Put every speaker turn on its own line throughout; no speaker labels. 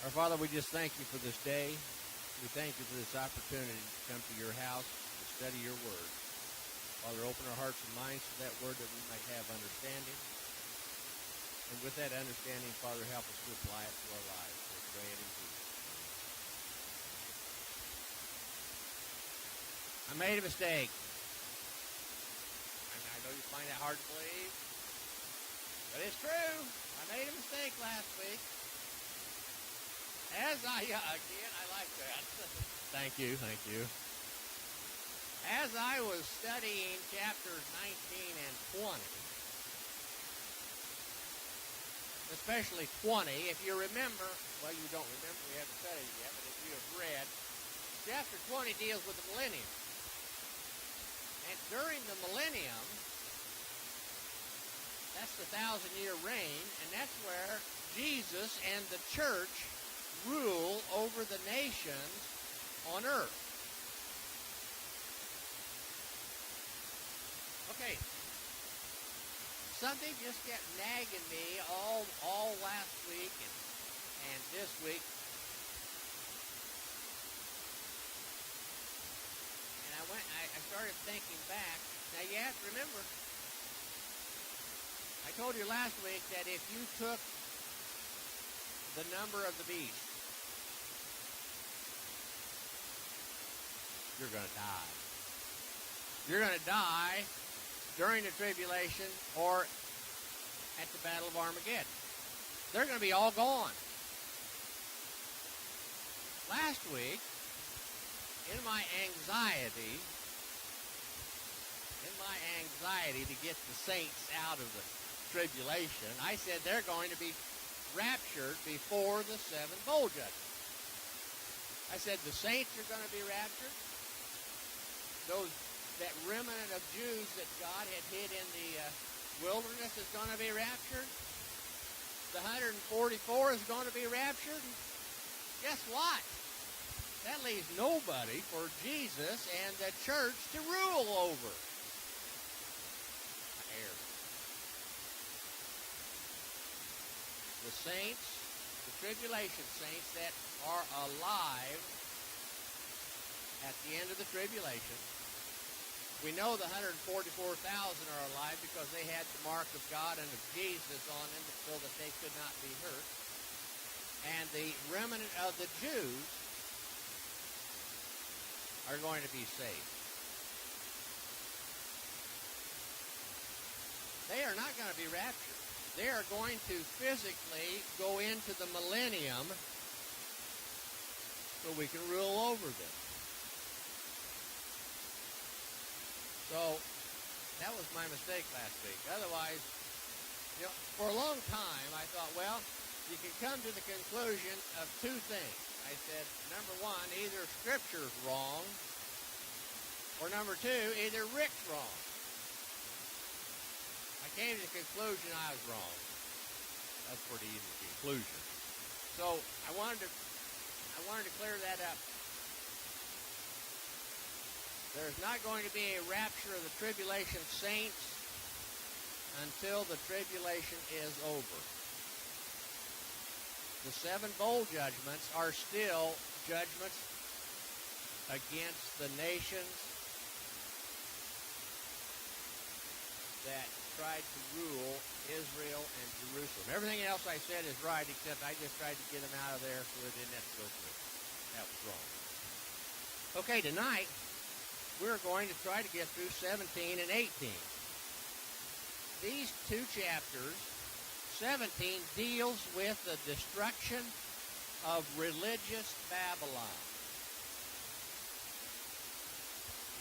Our Father, we just thank you for this day. We thank you for this opportunity to come to your house to study your word. Father, open our hearts and minds to that word that we might have understanding. And with that understanding, Father, help us to apply it to our lives. We pray it in Jesus' name. I made a mistake. And I know you find that hard to believe, but it's true. I made a mistake last week. Again, I like that. Thank you. As I was studying chapters 19 and 20, especially 20, if you remember, well, you don't remember, we haven't studied it yet, but if you have read, chapter 20 deals with the millennium. And during the millennium, that's the 1,000-year reign, and that's where Jesus and the church rule over the nations on earth. Okay, something just kept nagging me all last week and this week. And I started thinking back. Now you have to remember, I told you last week that if you took the number of the beast, you're going to die. You're going to die during the tribulation or at the Battle of Armageddon. They're going to be all gone. Last week, in my anxiety to get the saints out of the tribulation, I said they're going to be raptured before the seven bowl judgments. I said the saints are going to be raptured. That remnant of Jews that God had hid in the wilderness is going to be raptured. The 144 is going to be raptured. Guess what? That leaves nobody for Jesus and the church to rule over. The saints, the tribulation saints that are alive at the end of the tribulation. We know the 144,000 are alive because they had the mark of God and of Jesus on them so that they could not be hurt. And the remnant of the Jews are going to be saved. They are not going to be raptured. They are going to physically go into the millennium so we can rule over them. So that was my mistake last week. Otherwise, for a long time I thought, well, you can come to the conclusion of two things. I said, number one, either Scripture's wrong, or number two, either Rick's wrong. I came to the conclusion I was wrong. That's a pretty easy conclusion. So I wanted to clear that up. There's not going to be a rapture of the tribulation saints until the tribulation is over. The seven bowl judgments are still judgments against the nations that tried to rule Israel and Jerusalem. Everything else I said is right, except I just tried to get them out of there so they didn't have to go through. That was wrong. Okay, tonight we're going to try to get through 17 and 18. These two chapters, 17 deals with the destruction of religious Babylon.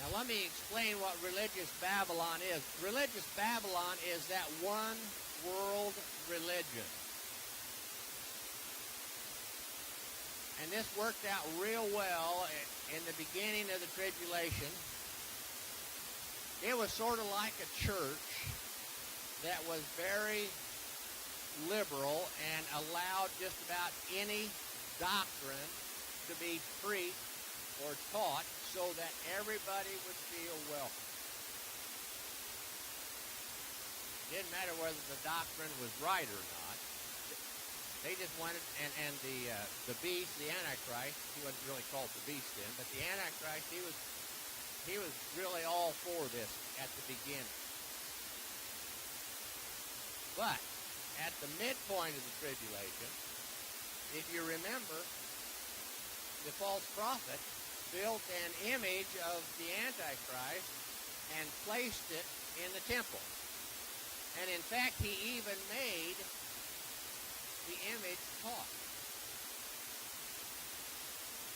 Now let me explain what religious Babylon is. Religious Babylon is that one world religion. And this worked out real well in the beginning of the tribulation. It was sort of like a church that was very liberal and allowed just about any doctrine to be preached or taught so that everybody would feel welcome. It didn't matter whether the doctrine was right or not. They just wanted, and the beast, the Antichrist, he wasn't really called the beast then, but the Antichrist, he was really all for this at the beginning. But at the midpoint of the tribulation, if you remember, the false prophet built an image of the Antichrist and placed it in the temple. And in fact, he even made the image talk.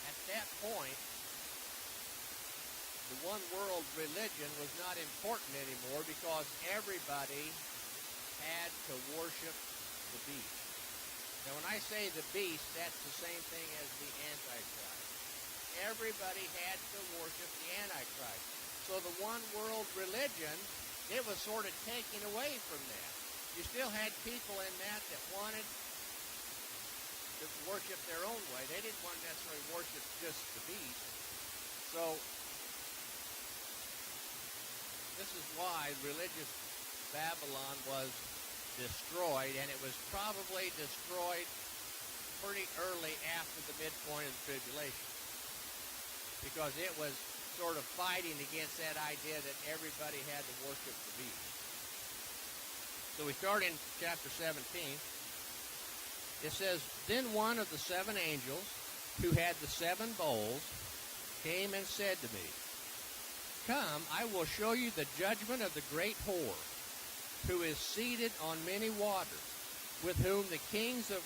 At that point, the one world religion was not important anymore because everybody had to worship the beast. Now, when I say the beast, that's the same thing as the Antichrist. Everybody had to worship the Antichrist. So the one world religion, it was sort of taken away from that. You still had people in that wanted to worship their own way. They didn't want to necessarily worship just the beast. So this is why religious Babylon was destroyed, and it was probably destroyed pretty early after the midpoint of the tribulation, because it was sort of fighting against that idea that everybody had to worship the beast. So we start in chapter 17. It says, "Then one of the 7 angels who had the 7 bowls came and said to me, 'Come, I will show you the judgment of the great whore, who is seated on many waters, with whom the kings of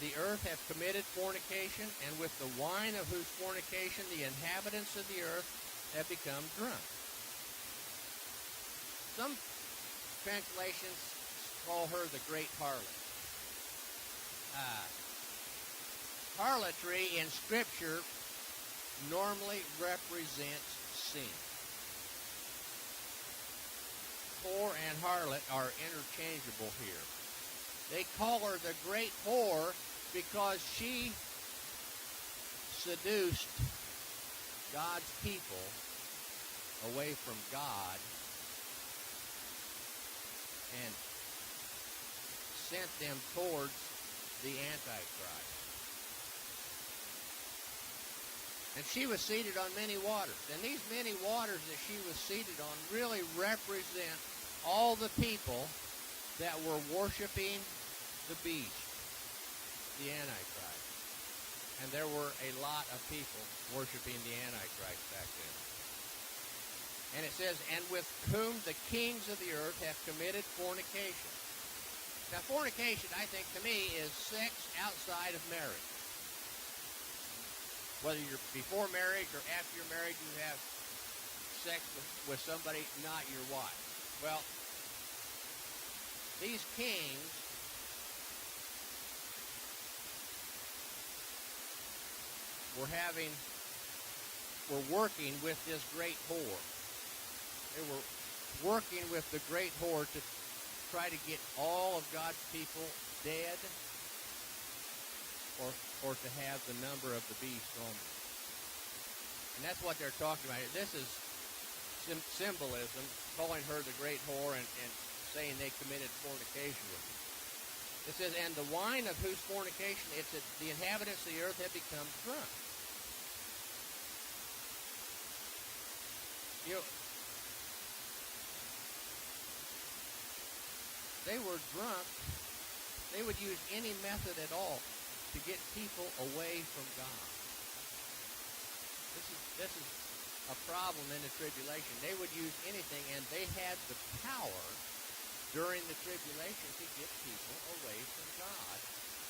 the earth have committed fornication, and with the wine of whose fornication the inhabitants of the earth have become drunk.'" Some translations call her the great harlot. Harlotry in Scripture normally represents sin. Whore and harlot are interchangeable here. They call her the great whore because she seduced God's people away from God and sent them towards the Antichrist. And she was seated on many waters. And these many waters that she was seated on really represent all the people that were worshiping the beast, the Antichrist. And there were a lot of people worshiping the Antichrist back then. And it says, "And with whom the kings of the earth have committed fornication." Now, fornication, I think, to me, is sex outside of marriage. Whether you're before marriage or after you're married, you have sex with somebody not your wife. Well, these kings were working with this great whore. They were working with the great whore to try to get all of God's people dead, or to have the number of the beast on them. And that's what they're talking about. This is symbolism, calling her the great whore and saying they committed fornication with her. It says, "And the wine of whose fornication it's that the inhabitants of the earth have become drunk." You know, they were drunk. They would use any method at all to get people away from God. This is a problem in the tribulation. They would use anything, and they had the power during the tribulation to get people away from God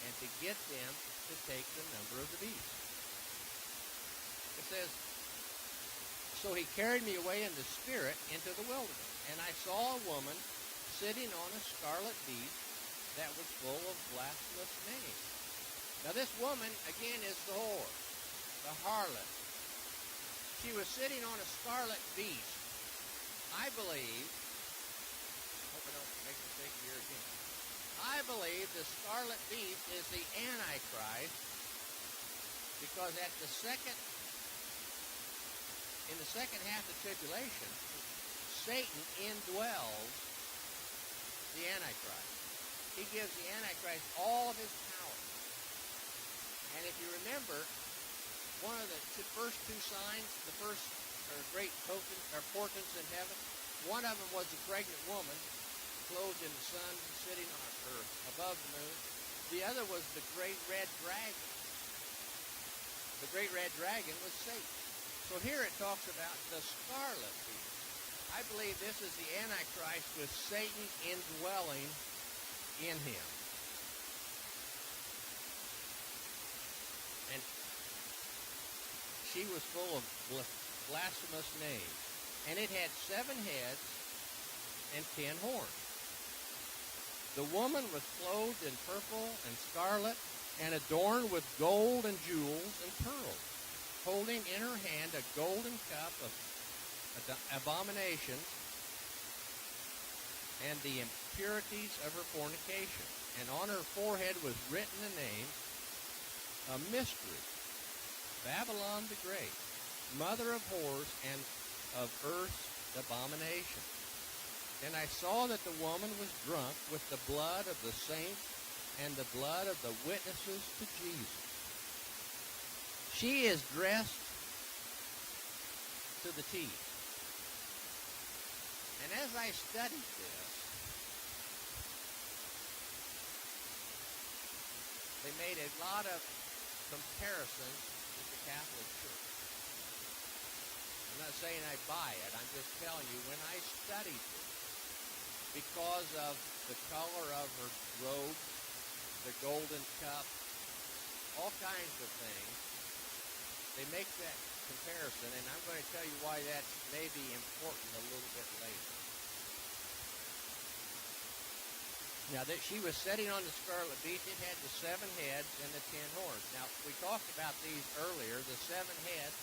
and to get them to take the number of the beast. It says, "So he carried me away in the spirit into the wilderness, and I saw a woman sitting on a scarlet beast that was full of blasphemous names." Now this woman, again, is the whore, the harlot. She was sitting on a scarlet beast. I believe, hope I don't make a mistake here again. I believe the scarlet beast is the Antichrist, because in the second half of the tribulation, Satan indwells the Antichrist. He gives the Antichrist all of his power. if you remember, one of the first two signs, the first great token or portents in heaven, one of them was the pregnant woman clothed in the sun, sitting on or above the moon. The other was the great red dragon. The great red dragon was Satan. So here it talks about the scarlet beast. I believe this is the Antichrist with Satan indwelling in him. And she was full of blasphemous names. And it had 7 heads and 10 horns. The woman was clothed in purple and scarlet and adorned with gold and jewels and pearls, holding in her hand a golden cup of abominations and the impurities of her fornication. And on her forehead was written the name, a mystery, Babylon the Great, mother of whores and of earth's abomination. And I saw that the woman was drunk with the blood of the saints and the blood of the witnesses to Jesus. She is dressed to the teeth. And as I studied this, they made a lot of comparisons with the Catholic Church. I'm not saying I buy it. I'm just telling you, when I studied this, because of the color of her robe, the golden cup, all kinds of things, they make that comparison, and I'm going to tell you why that's maybe important a little bit later. Now, that she was sitting on the scarlet beast, it had the 7 heads and the 10 horns. Now, we talked about these earlier. The 7 heads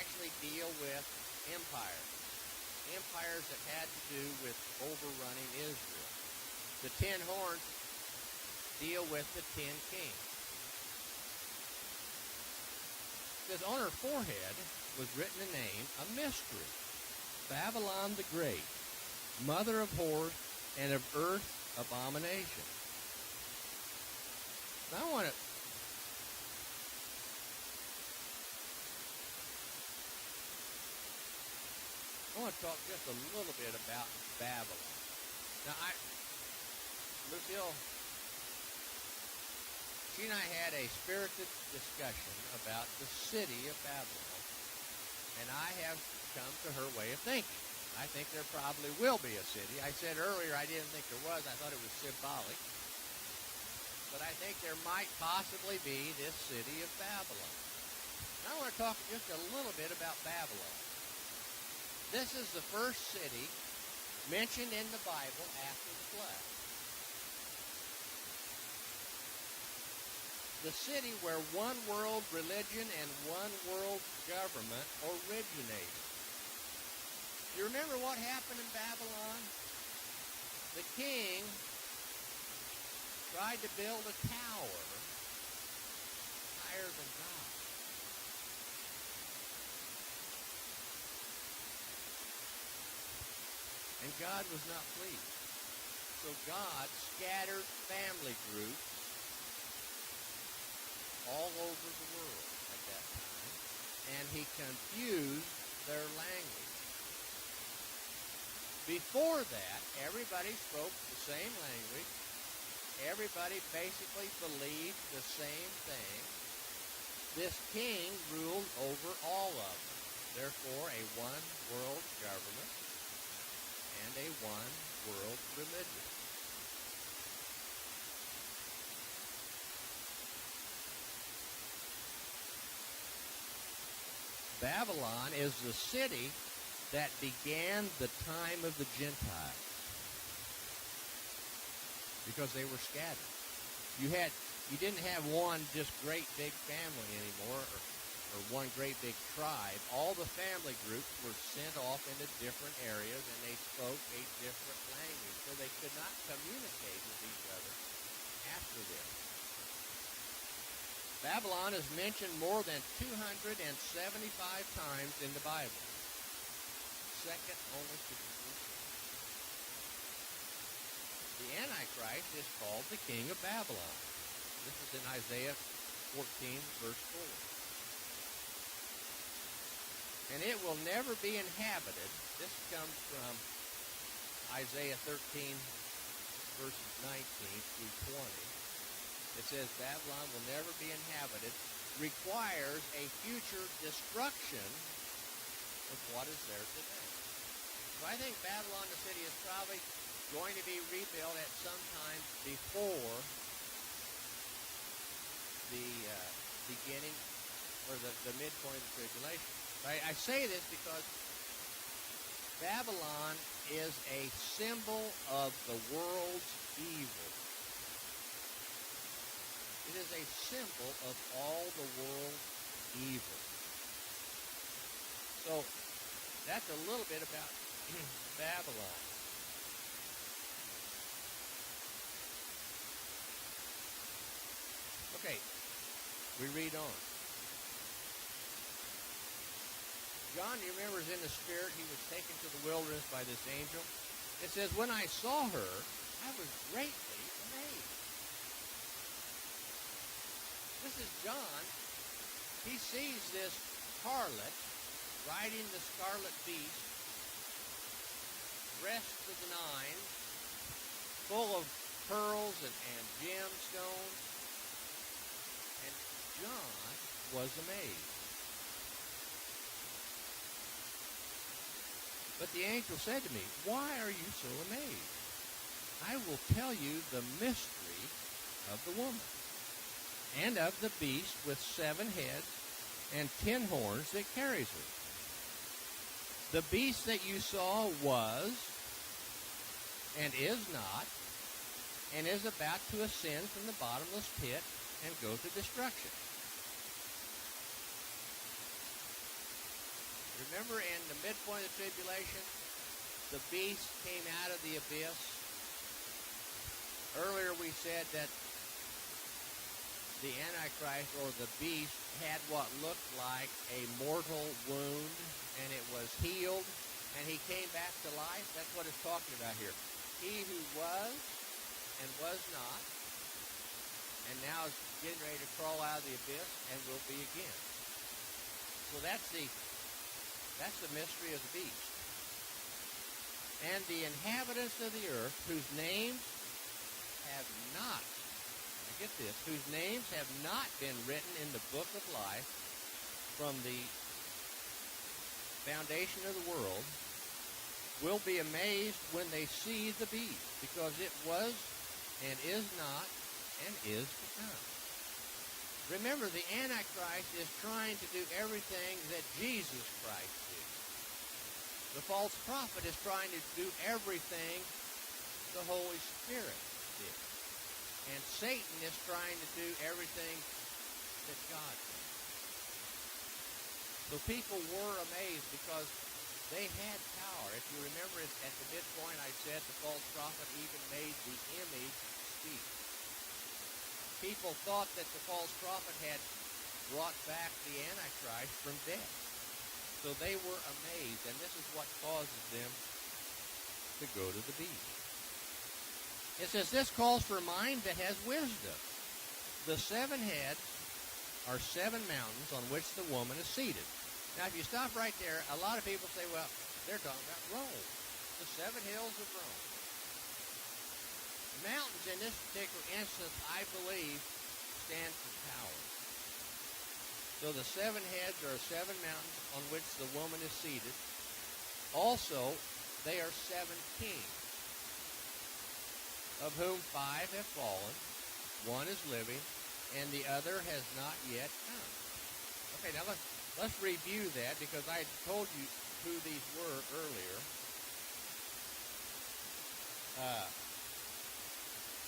actually deal with empires that had to do with overrunning Israel. The 10 horns deal with the 10 kings. Because on her forehead was written a name, a mystery, Babylon the Great, mother of whores and of earth abomination. Now I want to talk just a little bit about Babylon. Now, Lucille, she and I had a spirited discussion about the city of Babylon, and I have come to her way of thinking. I think there probably will be a city. I said earlier I didn't think there was. I thought it was symbolic. But I think there might possibly be this city of Babylon. And I want to talk just a little bit about Babylon. This is the first city mentioned in the Bible after the flood. The city where one world religion and one world government originated. You remember what happened in Babylon? The king tried to build a tower higher than God. And God was not pleased. So God scattered family groups all over the world at that time, and he confused their language. Before that, everybody spoke the same language. Everybody basically believed the same thing. This king ruled over all of them. Therefore, a one-world government and a one-world religion. Babylon is the city that began the time of the Gentiles, because they were scattered. You didn't have one just great big family anymore, or one great big tribe. All the family groups were sent off into different areas, and they spoke a different language, so they could not communicate with each other after this. Babylon is mentioned more than 275 times in the Bible, second only to Jerusalem. The Antichrist is called the king of Babylon. This is in Isaiah 14, verse 4. And it will never be inhabited. This comes from Isaiah 13, verses 19 through 20. It says Babylon will never be inhabited, requires a future destruction of what is there today. So I think Babylon, the city, is probably going to be rebuilt at some time before the beginning or the midpoint of the tribulation. I say this because Babylon is a symbol of the world's evil. It is a symbol of all the world's evil. So that's a little bit about Babylon. Okay, we read on. John, you remember, is in the Spirit. He was taken to the wilderness by this angel. It says, when I saw her, I was greatly amazed. This is John. He sees this harlot riding the scarlet beast, dressed to the nines, full of pearls and gemstones. And John was amazed. But the angel said to me, why are you so amazed? I will tell you the mystery of the woman and of the beast with 7 heads and 10 horns that carries her. The beast that you saw was and is not and is about to ascend from the bottomless pit and go to destruction. Remember, in the midpoint of the tribulation, the beast came out of the abyss. Earlier we said that the Antichrist, or the beast, had what looked like a mortal wound, and it was healed, and he came back to life. That's what it's talking about here. He who was and was not, and now is getting ready to crawl out of the abyss and will be again. So that's the mystery of the beast. And the inhabitants of the earth, whose names have not, now get this, whose names have not been written in the book of life from the foundation of the world, will be amazed when they see the beast, because it was and is not and is to come. Remember, the Antichrist is trying to do everything that Jesus Christ did. The false prophet is trying to do everything the Holy Spirit did. And Satan is trying to do everything that God did. So people were amazed because they had power. If you remember, at the midpoint I said the false prophet even made the image speak. People thought that the false prophet had brought back the Antichrist from death. So they were amazed, and this is what causes them to go to the beast. It says, this calls for a mind that has wisdom. The 7 heads are 7 mountains on which the woman is seated. Now, if you stop right there, a lot of people say, well, they're talking about Rome, the 7 hills of Rome. Mountains in this particular instance, I believe, stand for power. So the 7 heads are 7 mountains on which the woman is seated. Also, they are 7 kings, of whom 5 have fallen, 1 is living, and the other has not yet come. Okay, now let's review that, because I told you who these were earlier.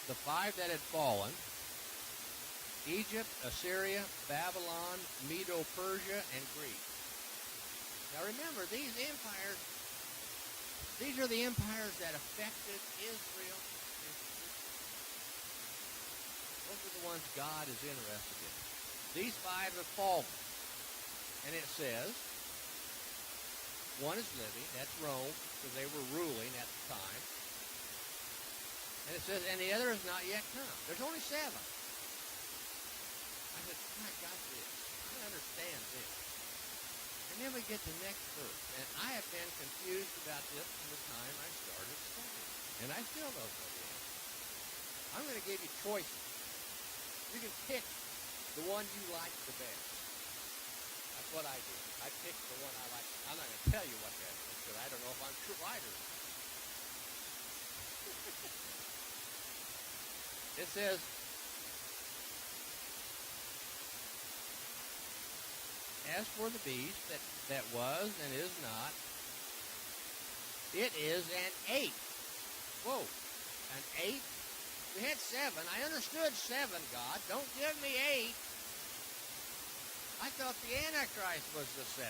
The 5 that had fallen: Egypt, Assyria, Babylon, Medo-Persia, and Greece. Now remember, these are the empires that affected Israel. Those are the ones God is interested in. These 5 have fallen. And it says, 1 is living, that's Rome, because they were ruling at the time. And it says, and the other has not yet come. There's only 7. I said, I got this. I understand this. And then we get the next verse. And I have been confused about this from the time I started studying. And I still don't know the answer. I'm going to give you choices. You can pick the one you like the best. That's what I did. I picked the one I like. I'm not going to tell you what that is because I don't know if I'm right or not. It says, as for the beast that was and is not, it is an 8. Whoa, an 8? We had 7. I understood 7, God. Don't give me 8. I thought the Antichrist was the 7.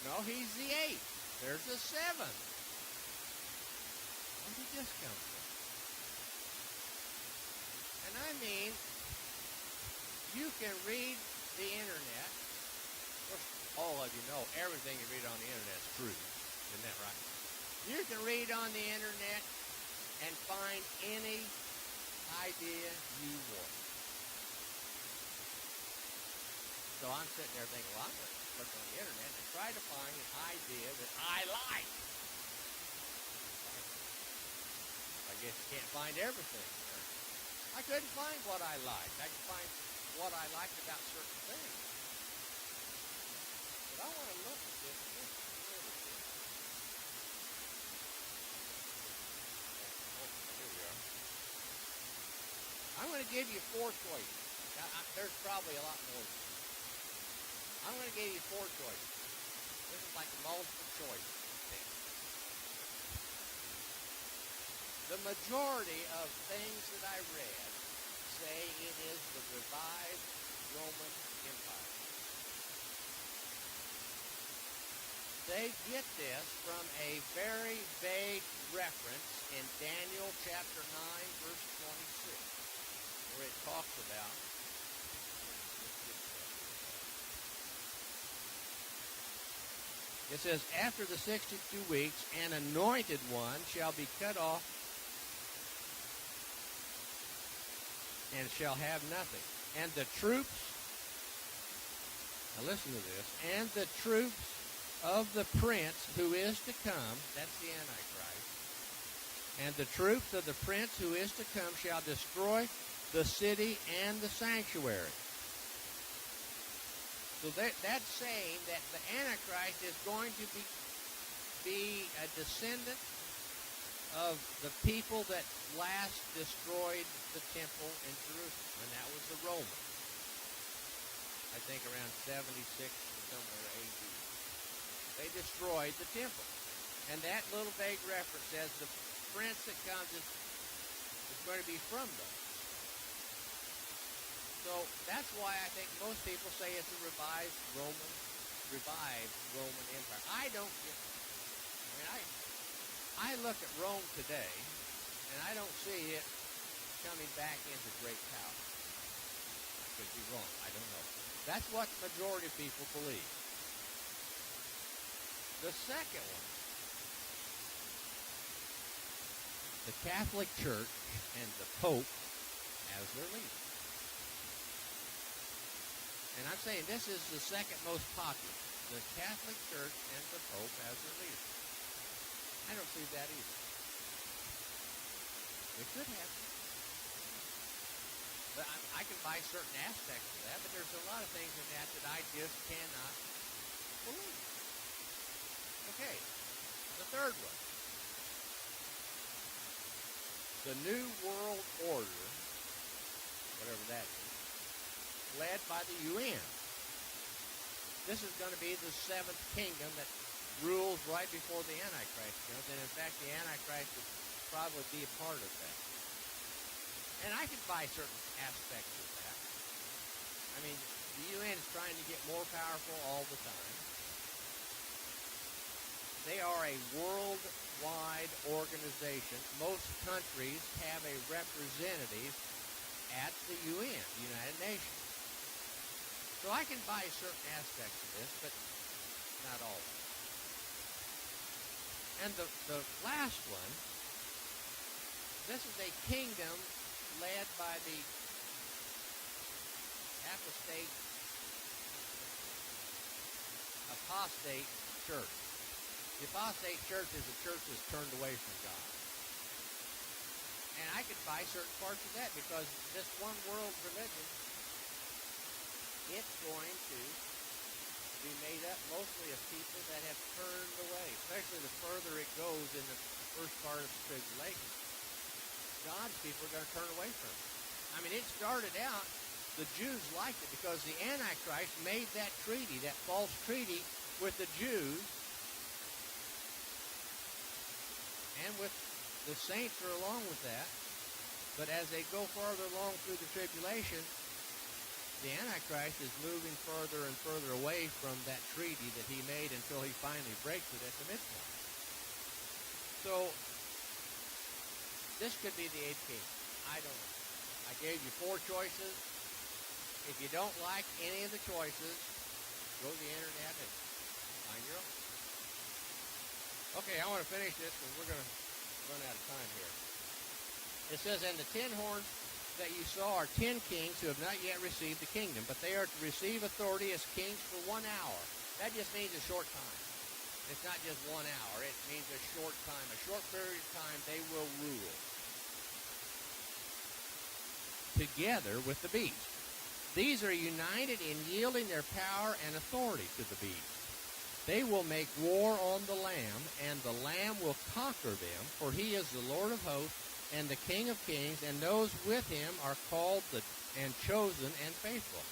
No, he's the 8. There's a 7. Where did this come from? And I mean, you can read the internet. Of course, all of you know everything you read on the internet is true. Isn't that right? You can read on the internet and find any idea you want. So I'm sitting there thinking, well, I'm going to look on the internet and try to find an idea that I like. I guess you can't find everything. I couldn't find what I liked. I could find what I liked about certain things. But I want to look at this just a little bit. Here we are. I'm going to give you 4 choices. Now, there's probably a lot more than this. I'm going to give you 4 choices. This is like a multiple choice thing. The majority of things that I read say it is the revived Roman Empire. They get this from a very vague reference in Daniel chapter 9, verse 26, where it talks about it says, after the 62 weeks, an anointed one shall be cut off and shall have nothing. And the troops, now listen to this, and the troops of the prince who is to come, that's the Antichrist, and the troops of the prince who is to come shall destroy the city and the sanctuary. So that's saying that the Antichrist is going to be a descendant of the people that last destroyed the temple in Jerusalem, and that was the Romans. I think around 76 or somewhere AD. They destroyed the temple. And that little vague reference says the prince that comes is going to be from them. So that's why I think most people say it's a revived Roman Empire. I don't get it. I mean, I look at Rome today, and I don't see it coming back into great power. I could be wrong. I don't know. That's what the majority of people believe. The second one, the Catholic Church and the Pope as their leader. And I'm saying this is the second most popular. The Catholic Church and the Pope as their leader. I don't see that either. It could happen. But I can buy certain aspects of that, but there's a lot of things in that I just cannot believe. Okay, the third one. The New World Order, whatever that is, led by the UN. This is going to be the 7th kingdom that rules right before the Antichrist comes, and in fact the Antichrist would probably be a part of that. And I can buy certain aspects of that. I mean, the UN is trying to get more powerful all the time. They are a worldwide organization. Most countries have a representative at the UN, the United Nations. So I can buy certain aspects of this, but not all of it. And the last one, this is a kingdom led by the apostate church. The apostate church is a church that's turned away from God. And I could buy certain parts of that because this one world religion, it's going to be made up mostly of people that have turned away, especially the further it goes in the first part of the tribulation. God's people are going to turn away from it. I mean, it started out, the Jews liked it because the Antichrist made that treaty, that false treaty with the Jews, and with the saints are along with that. But as they go farther along through the tribulation, the Antichrist is moving further and further away from that treaty that he made until he finally breaks it at the midpoint. So, this could be the eighth kingdom. I don't know. I gave you 4 choices. If you don't like any of the choices, go to the internet and find your own. Okay, I want to finish this because we're going to run out of time here. It says, and the 10 horns that you saw are 10 kings who have not yet received the kingdom, but they are to receive authority as kings for 1 hour. That just means a short time. It's not just 1 hour. It means a short time. A short period of time they will rule together with the beast. These are united in yielding their power and authority to the beast. They will make war on the Lamb, and the Lamb will conquer them, for he is the Lord of hosts and the King of kings, and those with him are called and chosen and faithful.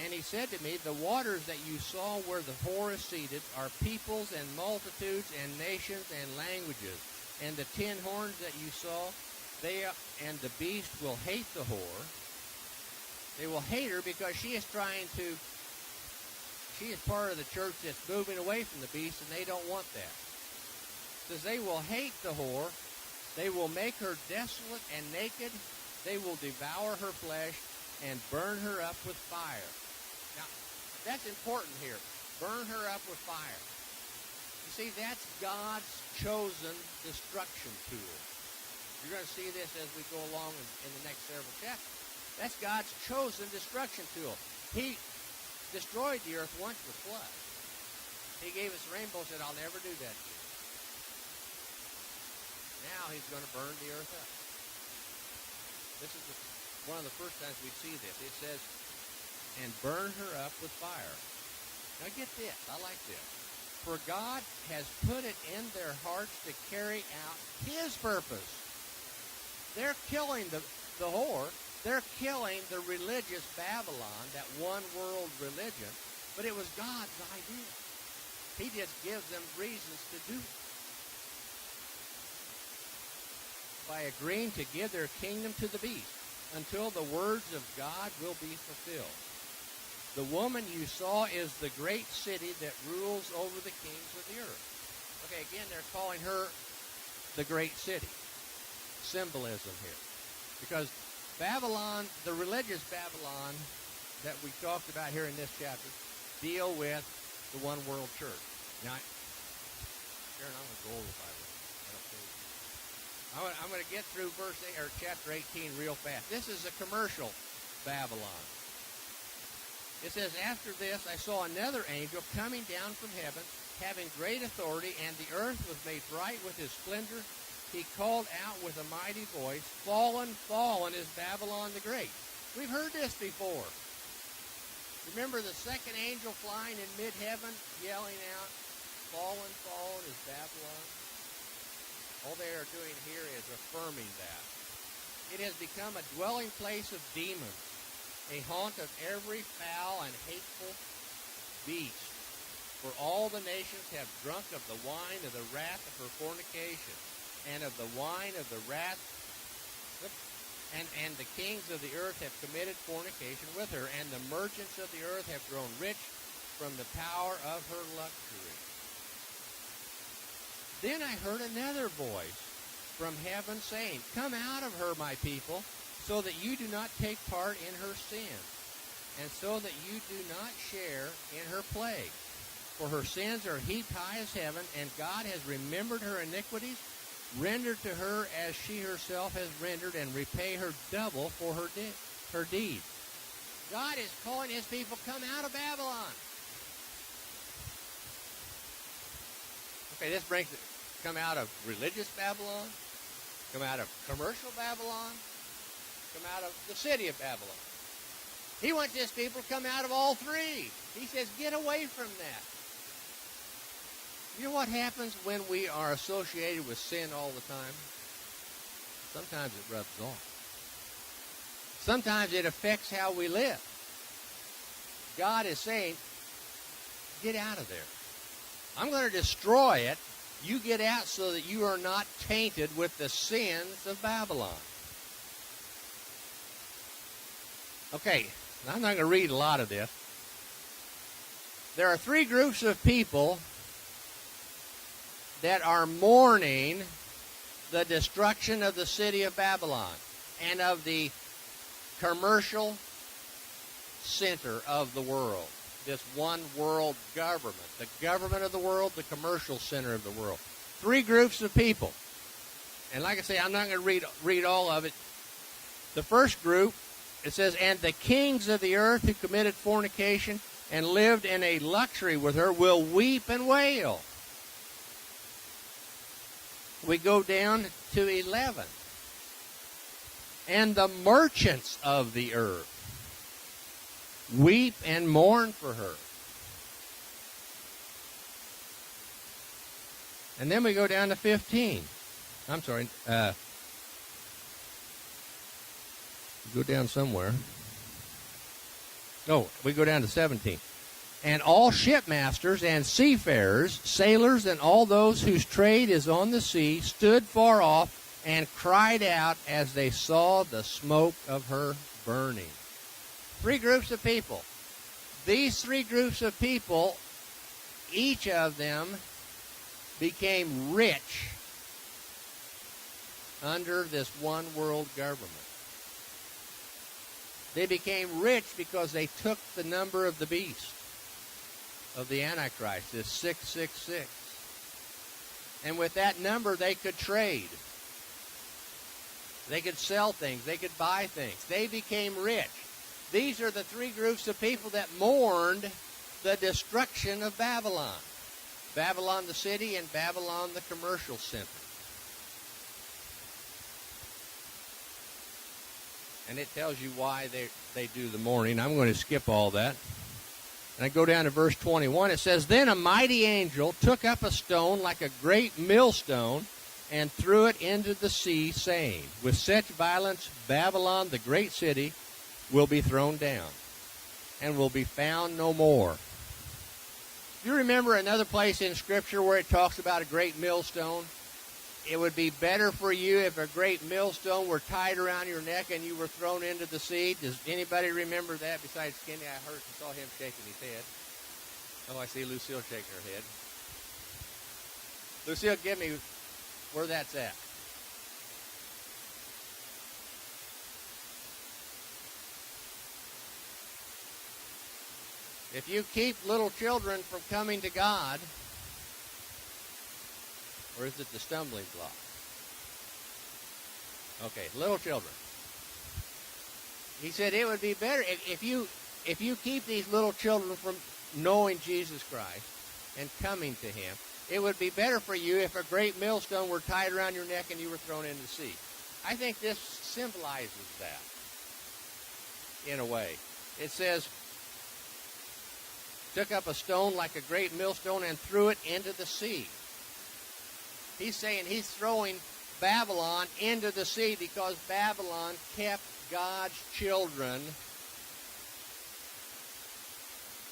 And he said to me, the waters that you saw where the whore is seated are peoples and multitudes and nations and languages. And the 10 horns that you saw, they and the beast will hate the whore. They will hate her because she is part of the church that's moving away from the beast, and they don't want that. It says they will hate the whore. They will make her desolate and naked. They will devour her flesh and burn her up with fire. Now, that's important here. Burn her up with fire. You see, that's God's chosen destruction tool. You're going to see this as we go along in the next several chapters. That's God's chosen destruction tool. He destroyed the earth once with flood. He gave us a rainbow and said, I'll never do that to you. Now he's going to burn the earth up. This is one of the first times we see this. It says, and burn her up with fire. Now get this. I like this. For God has put it in their hearts to carry out his purpose. They're killing the whore. They're killing the religious Babylon, that one world religion. But it was God's idea. He just gives them reasons to do it. By agreeing to give their kingdom to the beast until the words of God will be fulfilled. The woman you saw is the great city that rules over the kings of the earth. Okay, again, they're calling her the great city. Symbolism here. Because Babylon, the religious Babylon that we talked about here in this chapter, deal with the one world church. Now, Sharon, I'm going to go over 5 minutes. I'm going to get through chapter 18 real fast. This is a commercial Babylon. It says, after this I saw another angel coming down from heaven, having great authority, and the earth was made bright with his splendor. He called out with a mighty voice, fallen, fallen is Babylon the Great. We've heard this before. Remember the second angel flying in mid-heaven, yelling out, fallen, fallen is Babylon? All they are doing here is affirming that. It has become a dwelling place of demons, a haunt of every foul and hateful beast. For all the nations have drunk of the wine of the wrath of her fornication, and of the wine of the wrath, and the kings of the earth have committed fornication with her, and the merchants of the earth have grown rich from the power of her luxury. Then I heard another voice from heaven saying, come out of her, my people, so that you do not take part in her sins, and so that you do not share in her plague. For her sins are heaped high as heaven, and God has remembered her iniquities. Render to her as she herself has rendered, and repay her double for her deed. God is calling his people, come out of Babylon. Okay, this brings it. Come out of religious Babylon, come out of commercial Babylon, come out of the city of Babylon. He wants his people to come out of all three. He says, get away from that. You know what happens when we are associated with sin all the time? Sometimes it rubs off. Sometimes it affects how we live. God is saying, get out of there. I'm going to destroy it. You get out so that you are not tainted with the sins of Babylon. Okay, I'm not going to read a lot of this. There are three groups of people that are mourning the destruction of the city of Babylon and of the commercial center of the world. This one world government. The government of the world, the commercial center of the world. Three groups of people. And like I say, I'm not going to read all of it. The first group, it says, and the kings of the earth who committed fornication and lived in a luxury with her will weep and wail. We go down to 11. And the merchants of the earth weep and mourn for her. And then we go down to 15. I'm sorry. Go down somewhere. No, we go down to 17. And all shipmasters and seafarers, sailors, and all those whose trade is on the sea stood far off and cried out as they saw the smoke of her burning. Three groups of people. These three groups of people, each of them became rich under this one world government. They became rich because they took the number of the beast, of the Antichrist, this 666. And with that number, they could trade. They could sell things. They could buy things. They became rich. These are the three groups of people that mourned the destruction of Babylon. Babylon the city and Babylon the commercial center. And it tells you why they do the mourning. I'm going to skip all that. And I go down to verse 21. It says, then a mighty angel took up a stone like a great millstone and threw it into the sea, saying, with such violence Babylon, the great city, will be thrown down and will be found no more. Do you remember another place in Scripture where it talks about a great millstone? It would be better for you if a great millstone were tied around your neck and you were thrown into the sea. Does anybody remember that besides Kenny? I heard and saw him shaking his head. Oh, I see Lucille shaking her head. Lucille, give me where that's at. If you keep little children from coming to God, or is it the stumbling block? Okay, little children. He said it would be better if you keep these little children from knowing Jesus Christ and coming to Him. It would be better for you if a great millstone were tied around your neck and you were thrown into the sea. I think this symbolizes that in a way. It says, took up a stone like a great millstone and threw it into the sea. He's saying he's throwing Babylon into the sea because Babylon kept God's children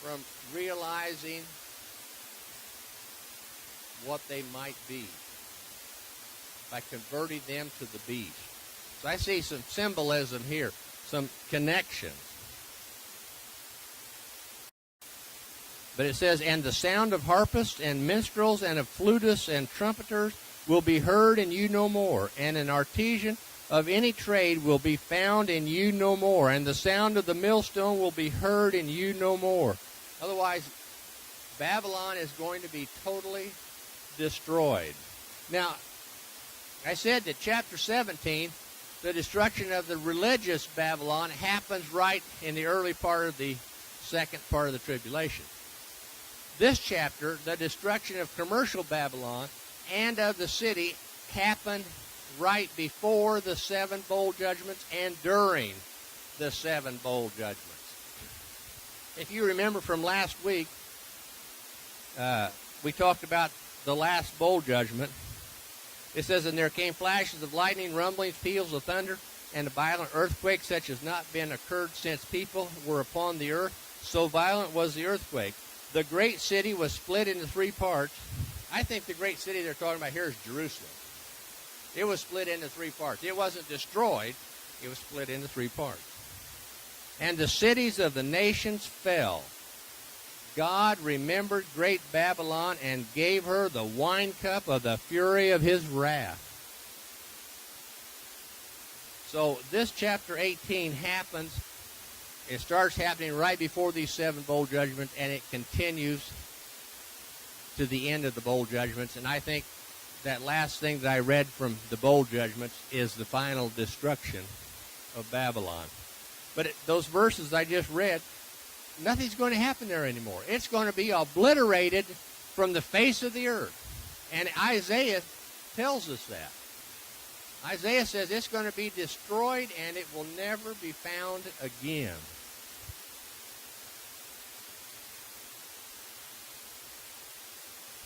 from realizing what they might be by converting them to the beast. So I see some symbolism here, some connections. But it says, and the sound of harpists and minstrels and of flutists and trumpeters will be heard in you no more, and an artisan of any trade will be found in you no more, and the sound of the millstone will be heard in you no more. Otherwise, Babylon is going to be totally destroyed. Now, I said that chapter 17 the destruction of the religious Babylon happens right in the early part of the second part of the tribulation. This chapter, the destruction of commercial Babylon and of the city, happened right before the 7 bowl judgments and during the 7 bowl judgments. If you remember from last week, we talked about the last bowl judgment. It says, "And there came flashes of lightning, rumblings, peals of thunder, and a violent earthquake such as not been occurred since people were upon the earth. So violent was the earthquake. The great city was split into 3 parts." I think the great city they're talking about here is Jerusalem. It was split into 3 parts. It wasn't destroyed. It was split into 3 parts. "And the cities of the nations fell. God remembered great Babylon and gave her the wine cup of the fury of his wrath." So this chapter 18 happens. It starts happening right before these 7 bowl judgments, and it continues to the end of the bowl judgments. And I think that last thing that I read from the bowl judgments is the final destruction of Babylon. But those verses I just read, nothing's going to happen there anymore. It's going to be obliterated from the face of the earth. And Isaiah tells us that. Isaiah says it's going to be destroyed and it will never be found again.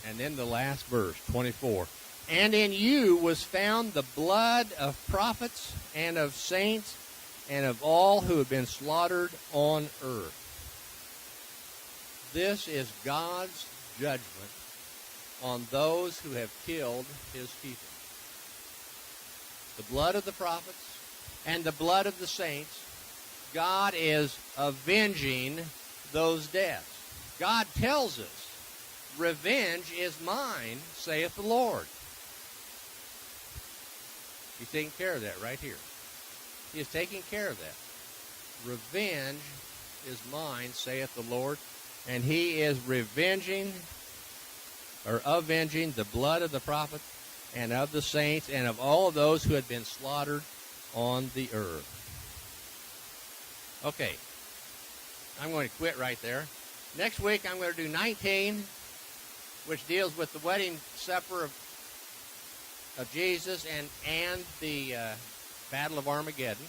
And then the last verse, 24. "And in you was found the blood of prophets and of saints and of all who have been slaughtered on earth." This is God's judgment on those who have killed his people. The blood of the prophets and the blood of the saints, God is avenging those deaths. God tells us, "Revenge is mine, saith the Lord." He's taking care of that right here. He is taking care of that. "Revenge is mine, saith the Lord." And he is avenging the blood of the prophets and of the saints and of all those who had been slaughtered on the earth. Okay, I'm going to quit right there. Next week I'm going to do 19, which deals with the wedding supper of Jesus and the Battle of Armageddon.